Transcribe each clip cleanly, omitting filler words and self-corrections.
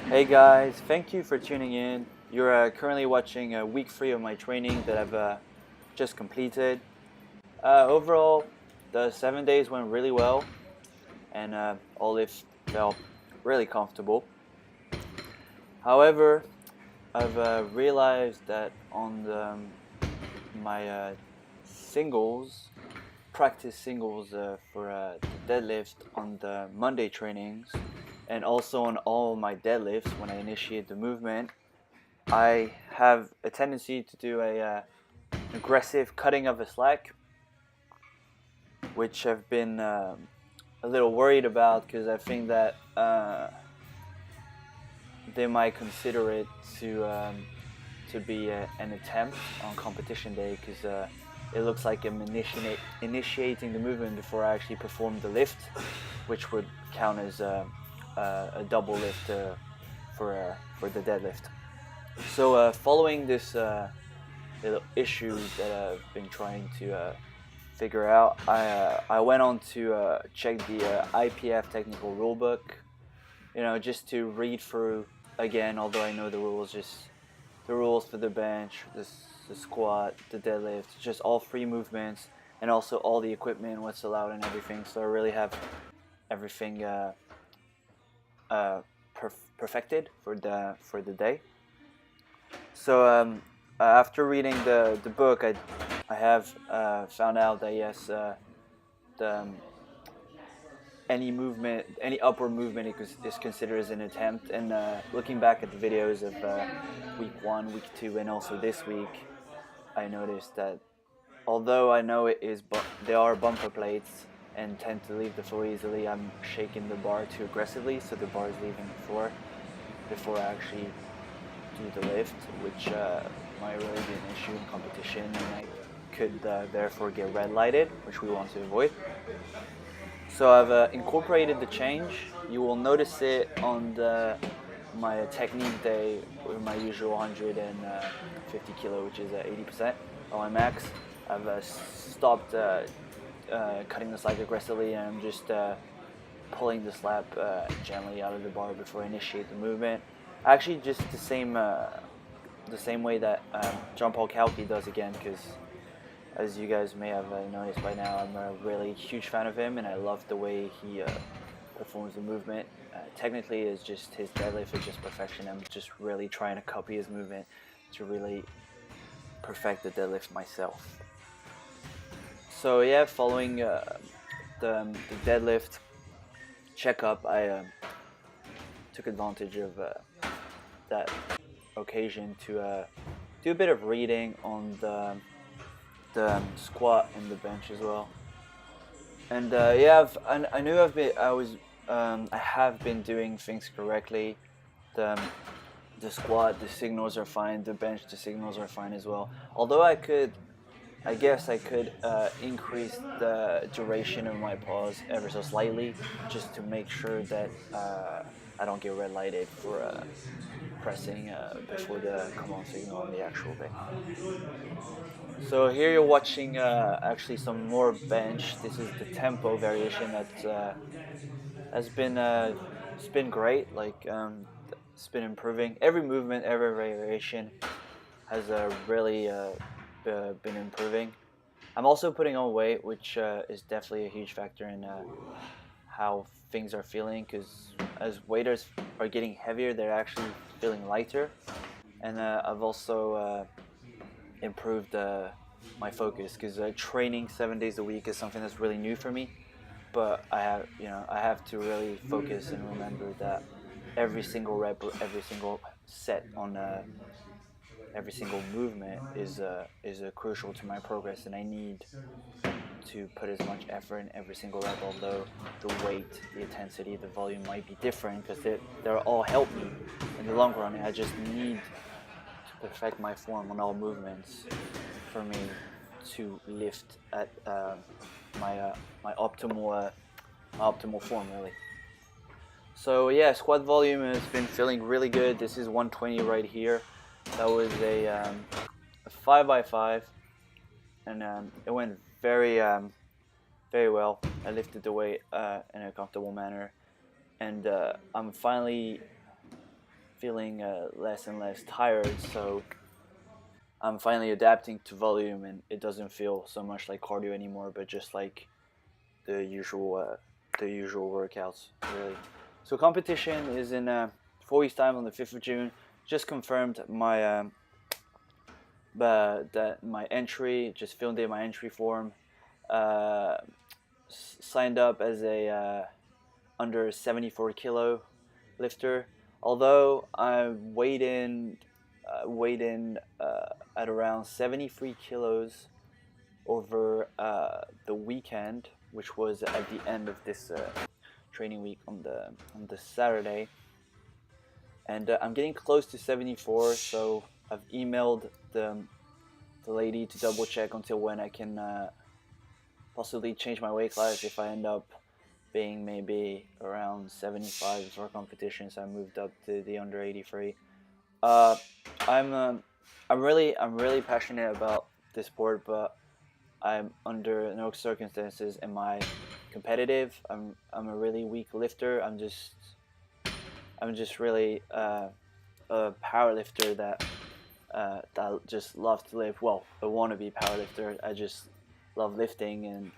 Hey guys, thank you for tuning in. You're currently watching week 3 of my training that I've just completed. Overall, the 7 days went really well, and all lifts felt really comfortable. However, I've realized that on my singles, practice singles for the deadlift on the Monday trainings, and also on all my deadlifts when I initiate the movement, I have a tendency to do a aggressive cutting of the slack, which I've been a little worried about because I think that they might consider it to be an attempt on competition day, because it looks like I'm initiating the movement before I actually perform the lift, which would count as a double lift for the deadlift. So following this little issue that I've been trying to figure out, I went on to check the IPF technical rulebook, just to read through again, although I know the rules, just the rules for the bench, the squat, the deadlift, just all 3 movements, and also all the equipment, what's allowed and everything. So I really have everything perfected for the day. So after reading the book, I have found out that yes, the any upward movement is considered as an attempt. And looking back at the videos of week 1, week 2, and also this week, I noticed that although I know there are bumper plates and tend to leave the floor easily, I'm shaking the bar too aggressively, so the bar is leaving before I actually do the lift, which might really be an issue in competition, and I could therefore get red lighted, which we want to avoid. So I've incorporated the change. You will notice it on my technique day with my usual 150 kilo, which is 80% of my max. I've stopped cutting the slack aggressively, and I'm just pulling the slab gently out of the bar before I initiate the movement. Actually, just the same way that John-Paul Kalki does again, because as you guys may have noticed by now, I'm a really huge fan of him, and I love the way he performs the movement. Technically, it's just his deadlift is just perfection. I'm just really trying to copy his movement to really perfect the deadlift myself. So yeah, following the deadlift checkup, I took advantage of that occasion to do a bit of reading on the squat and the bench as well. And yeah, I knew I have been doing things correctly. The squat, the signals are fine. The bench, the signals are fine as well. Although I guess I could increase the duration of my pause ever so slightly, just to make sure that I don't get red lighted for pressing before the come on signal on the actual day. So here you're watching actually some more bench. This is the tempo variation that it's been great. Like it's been improving. Every movement, every variation has really been improving. I'm also putting on weight, which is definitely a huge factor in how things are feeling. Because as weighters are getting heavier, they're actually feeling lighter. And I've also improved my focus, because training 7 days a week is something that's really new for me. But I have to really focus and remember that every single rep, every single set on every single movement is crucial to my progress, and I need to put as much effort in every single rep. Although the weight, the intensity, the volume might be different, because they're all help me in the long run. I just need to perfect my form on all movements for me to lift at my optimal form, really. So yeah, squat volume has been feeling really good. This is 120 right here. That was a 5x5, and it went very well. I lifted the weight in a comfortable manner, and I'm finally feeling less and less tired, so I'm finally adapting to volume, and it doesn't feel so much like cardio anymore, but just like the usual workouts, really. So competition is in 4 weeks time on the 5th of June. Just confirmed my that my entry, just filled in my entry form. Signed up as a under 74 kilo lifter. Although I weighed in at around 73 kilos over the weekend, which was at the end of this training week on the Saturday, and I'm getting close to 74. So I've emailed the lady to double check until when I can possibly change my weight class if I end up being maybe around 75 for competitions. I moved up to the under 83. I'm really passionate about this sport, but I'm under no circumstances am I competitive. I'm a really weak lifter. I'm just really a power lifter that just loves to lift. Well, a wannabe power lifter. I just love lifting, and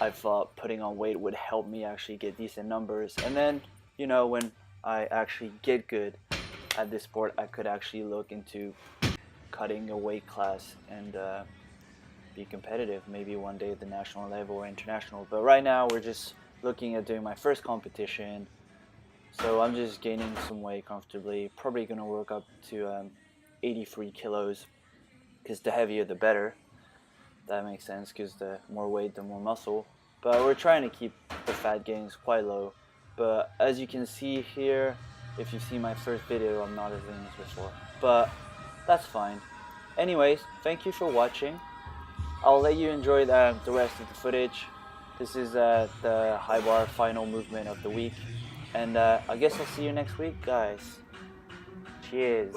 I thought putting on weight would help me actually get decent numbers. And then, you know, when I actually get good at this sport, I could actually look into cutting a weight class and be competitive, maybe one day at the national level or international. But right now we're just looking at doing my first competition, so I'm just gaining some weight comfortably. Probably gonna work up to 83 kilos, because the heavier the better. That makes sense, because the more weight the more muscle. But we're trying to keep the fat gains quite low. But as you can see here, if you've seen my first video, I'm not as lean as before, but that's fine. Anyways, thank you for watching. I'll let you enjoy the rest of the footage. This is the high bar final movement of the week, and I guess I'll see you next week, guys. Cheers.